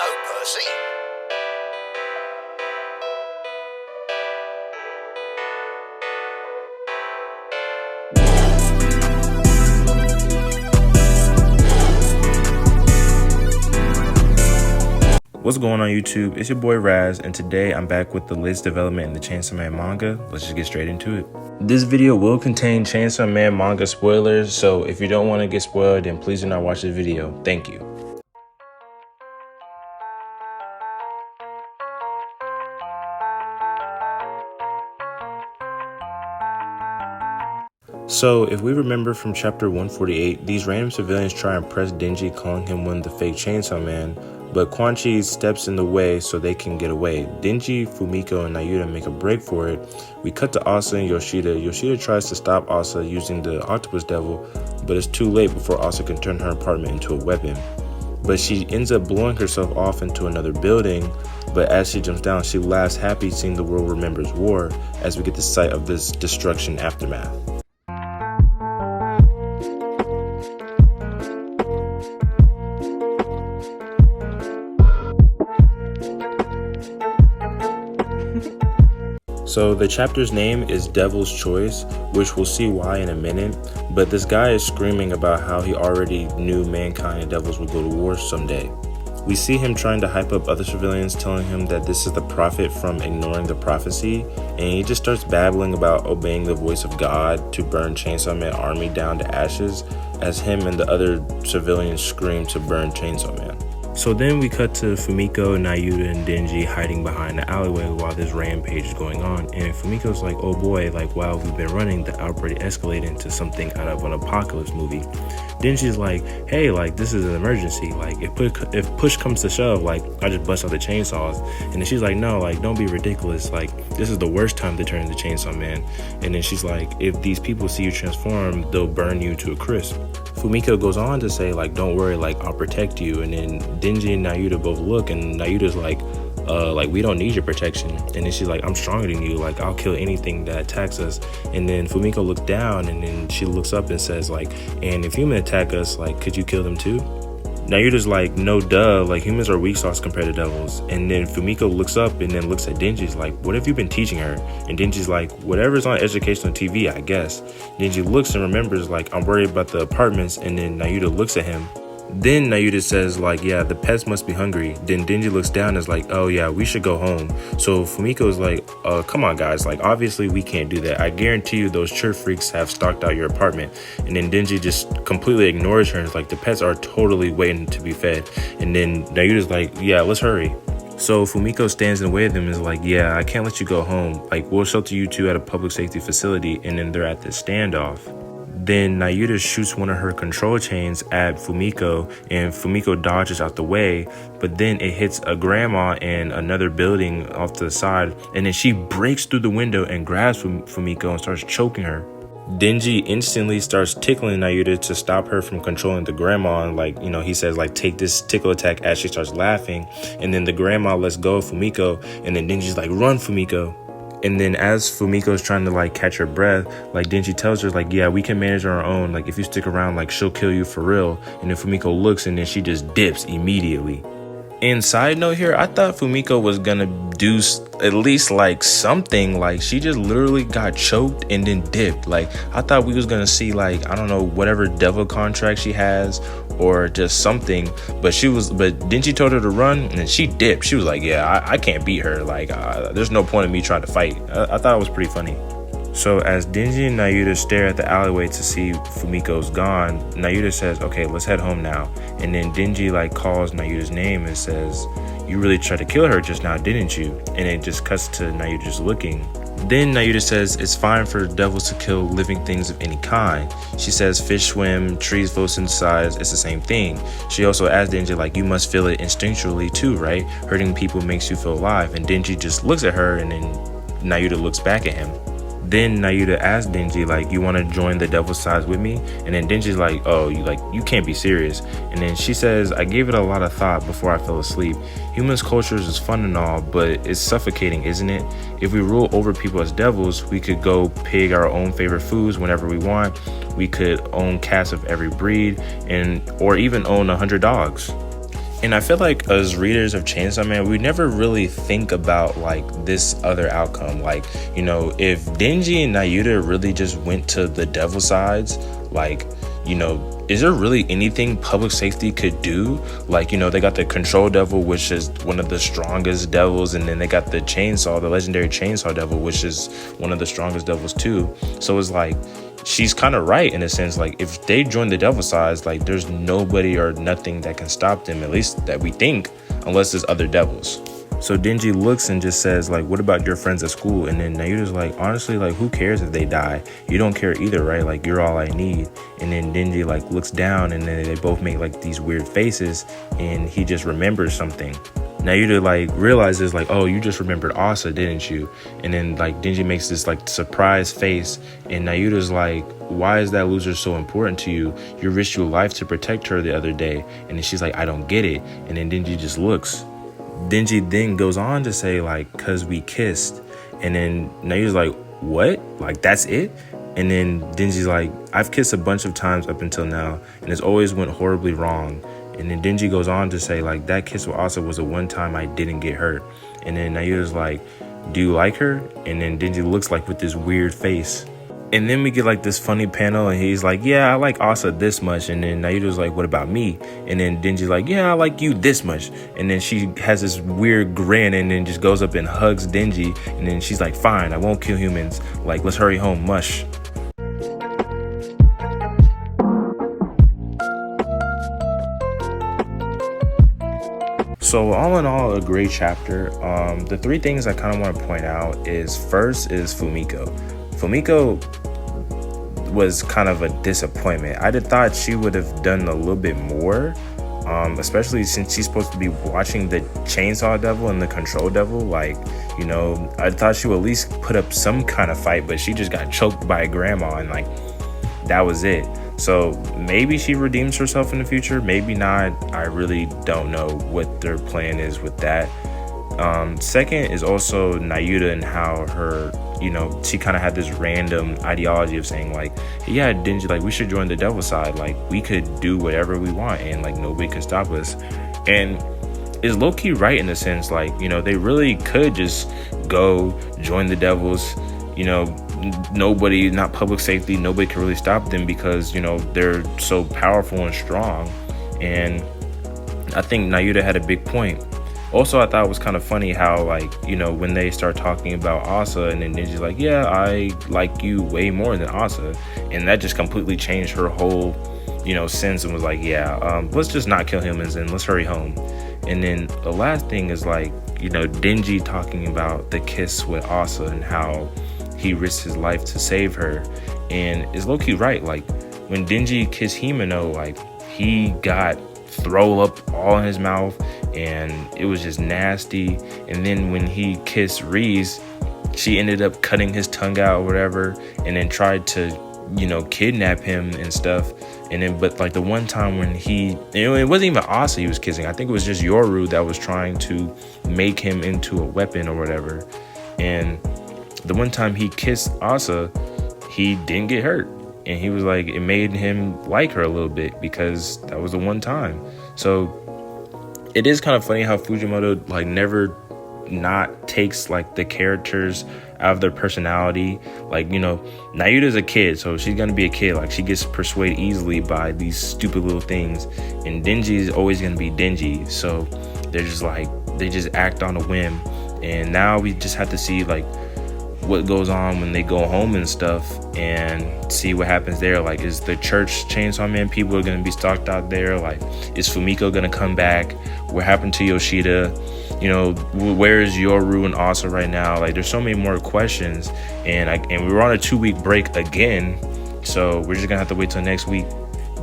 Hello, Percy. What's going on YouTube? It's your boy R.A.S, and today I'm back with the latest development in the Chainsaw Man manga. Let's just get straight into it. This video will contain Chainsaw Man manga spoilers, so if you don't want to get spoiled, then please do not watch this video. Thank you. So, if we remember from chapter 148, these random civilians try and press Denji, calling him one of the fake Chainsaw Man, but Quan Chi steps in the way so they can get away. Denji, Fumiko, and Nayuta make a break for it. We cut to Asa and Yoshida. Yoshida tries to stop Asa using the octopus devil, but it's too late before Asa can turn her apartment into a weapon. But she ends up blowing herself off into another building, but as she jumps down, she laughs happy seeing the world remembers war as we get the sight of this destruction aftermath. So the chapter's name is Devil's Choice, which we'll see why in a minute, but this guy is screaming about how he already knew mankind and devils would go to war someday. We see him trying to hype up other civilians, telling him that this is the prophet from ignoring the prophecy, and he just starts babbling about obeying the voice of God to burn Chainsaw Man army down to ashes, as him and the other civilians scream to burn Chainsaw Man. So then we cut to Fumiko, Nayuta, and Denji hiding behind the alleyway while this rampage is going on. And Fumiko's like, oh boy, like while we've been running, the outbreak escalated into something out of an apocalypse movie. Denji's like, hey, like this is an emergency. Like if push comes to shove, like I just bust out the chainsaws. And then she's like, no, like don't be ridiculous. Like this is the worst time to turn into Chainsaw Man. And then she's like, if these people see you transform, they'll burn you to a crisp. Fumiko goes on to say, like, don't worry, like I'll protect you. And then Denji and Nayuta both look, and Nayuta's like we don't need your protection. And then she's like, I'm stronger than you, like I'll kill anything that attacks us. And then Fumiko looks down, and then she looks up and says, like, and if humans attack us, like could you kill them too? Nayuta's like, no duh, like humans are weak sauce compared to devils. And then Fumiko looks up and then looks at Denji's like, what have you been teaching her? And Denji's like, whatever's on educational TV, I guess. Denji looks and remembers, like, I'm worried about the apartments. And then Nayuta looks at him. Then Nayuta says, like, yeah, the pets must be hungry. Then Denji looks down and is like, oh yeah, we should go home. So Fumiko's like, come on guys, like obviously we can't do that. I guarantee you those church freaks have stalked out your apartment. And then Denji just completely ignores her and is like, the pets are totally waiting to be fed. And then Nayuta's like, yeah, let's hurry. So Fumiko stands in the way of them and is like, yeah, I can't let you go home. Like we'll shelter you two at a public safety facility. And then they're at this standoff. Then Nayuta shoots one of her control chains at Fumiko, and Fumiko dodges out the way, but then it hits a grandma in another building off to the side, and then she breaks through the window and grabs Fumiko and starts choking her. Denji instantly starts tickling Nayuta to stop her from controlling the grandma, and like, you know, he says like, take this tickle attack as she starts laughing, and then the grandma lets go of Fumiko, and then Denji's like, run Fumiko. And then as Fumiko's trying to like catch her breath, like Denji tells her like, yeah, we can manage on our own. Like if you stick around, like she'll kill you for real. And then Fumiko looks and then she just dips immediately. And side note here, I thought Fumiko was gonna do at least like something, like she just literally got choked and then dipped. Like I thought we was gonna see like, I don't know, whatever devil contract she has or just something, but Denji told her to run and she dipped. She was like, yeah, I can't beat her. Like there's no point in me trying to fight. I thought it was pretty funny. So as Denji and Nayuta stare at the alleyway to see Fumiko's gone, Nayuta says, okay, let's head home now. And then Denji like calls Nayuta's name and says, you really tried to kill her just now, didn't you? And it just cuts to Nayuta just looking. Then Nayuta says it's fine for devils to kill living things of any kind. She says fish swim, trees photosynthesize, it's the same thing. She also asks Denji like, you must feel it instinctually too, right? Hurting people makes you feel alive. And Denji just looks at her, and then Nayuta looks back at him. Then Nayuta asks Denji like, you want to join the devil's side with me? And then Denji's like, oh, you can't be serious. And then she says, I gave it a lot of thought before I fell asleep. Humans' cultures is fun and all, but it's suffocating, isn't it? If we rule over people as devils, we could go pig our own favorite foods whenever we want. We could own cats of every breed, or even own 100 dogs. And I feel like as readers of Chainsaw Man, we never really think about like this other outcome. Like, you know, if Denji and Nayuta really just went to the devil sides, like, you know, is there really anything public safety could do? Like, you know, they got the control devil, which is one of the strongest devils, and then they got the chainsaw, the legendary chainsaw devil, which is one of the strongest devils too. So it's like, she's kind of right in a sense. Like, if they join the devil sides, like, there's nobody or nothing that can stop them, at least that we think, unless there's other devils. So Denji looks and just says, like, what about your friends at school? And then Nayuta's like, honestly, like, who cares if they die? You don't care either, right? Like, you're all I need. And then Denji like looks down, and then they both make like these weird faces, and he just remembers something. Nayuta like realizes like, oh, you just remembered Asa, didn't you? And then like Denji makes this like surprise face, and Nayuta's like, why is that loser so important to you? You risked your life to protect her the other day. And then she's like, I don't get it. And then Denji just looks. Denji then goes on to say like, cause we kissed. And then Nayuta's like, what? Like, that's it? And then Denji's like, I've kissed a bunch of times up until now, and it's always went horribly wrong. And then Denji goes on to say like, that kiss with Asa was the one time I didn't get hurt. And then Nayuta's like, do you like her? And then Denji looks like with this weird face. And then we get like this funny panel, and he's like, yeah, I like Asa this much. And then Nayuta's like, what about me? And then Denji's like, yeah, I like you this much. And then she has this weird grin, and then just goes up and hugs Denji. And then she's like, fine, I won't kill humans. Like, let's hurry home, mush. So all in all, a great chapter. The three things I kind of want to point out is, first is Fumiko. Fumiko was kind of a disappointment. I thought she would have done a little bit more, especially since she's supposed to be watching the chainsaw devil and the control devil. Like, you know, I thought she would at least put up some kind of fight, but she just got choked by grandma, and like, that was it. So maybe she redeems herself in the future, maybe not. I really don't know what their plan is with that. Second is also Nayuta and how her, you know, she kind of had this random ideology of saying like, yeah, Denji, like, we should join the devil side. Like, we could do whatever we want, and like, nobody could stop us. And is low-key right in a sense. Like, you know, they really could just go join the devils. You know, nobody, not public safety, nobody can really stop them because, you know, they're so powerful and strong. And I think Nayuta had a big point. Also, I thought it was kind of funny how, like, you know, when they start talking about Asa, and then Denji's like, yeah, I like you way more than Asa. And that just completely changed her whole, you know, sense, and was like, yeah, let's just not kill humans and let's hurry home. And then the last thing is like, you know, Denji talking about the kiss with Asa and how he risked his life to save her. And it's low-key right. Like, when Denji kissed Himeno, like, he got throw up all in his mouth, and it was just nasty. And then when he kissed R.A.S, she ended up cutting his tongue out or whatever, and then tried to, you know, kidnap him and stuff. And then, but like the one time when he, you know, it wasn't even Asa he was kissing. I think it was just Yoru that was trying to make him into a weapon or whatever. And the one time he kissed Asa, he didn't get hurt. And he was like, it made him like her a little bit because that was the one time. So it is kind of funny how Fujimoto like never not takes like the characters out of their personality. Like, you know, Nayuta's a kid, so she's gonna be a kid. Like, she gets persuaded easily by these stupid little things. And Denji is always gonna be Denji. So they're just like, they just act on a whim. And now we just have to see like what goes on when they go home and stuff, and see what happens there. Like, is the church Chainsaw Man people are gonna be stalked out there? Like, is Fumiko gonna come back? What happened to Yoshida? You know, where is Yoru and Asa right now? Like, there's so many more questions, and we were on a 2-week break again, so we're just gonna have to wait till next week.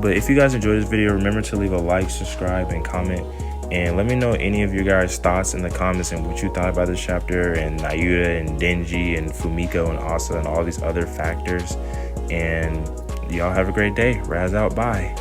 But if you guys enjoyed this video, remember to leave a like, subscribe, and comment. And let me know any of your guys' thoughts in the comments and what you thought about this chapter, and Nayuta and Denji and Fumiko and Asa and all these other factors. And y'all have a great day. R.A.S out. Bye.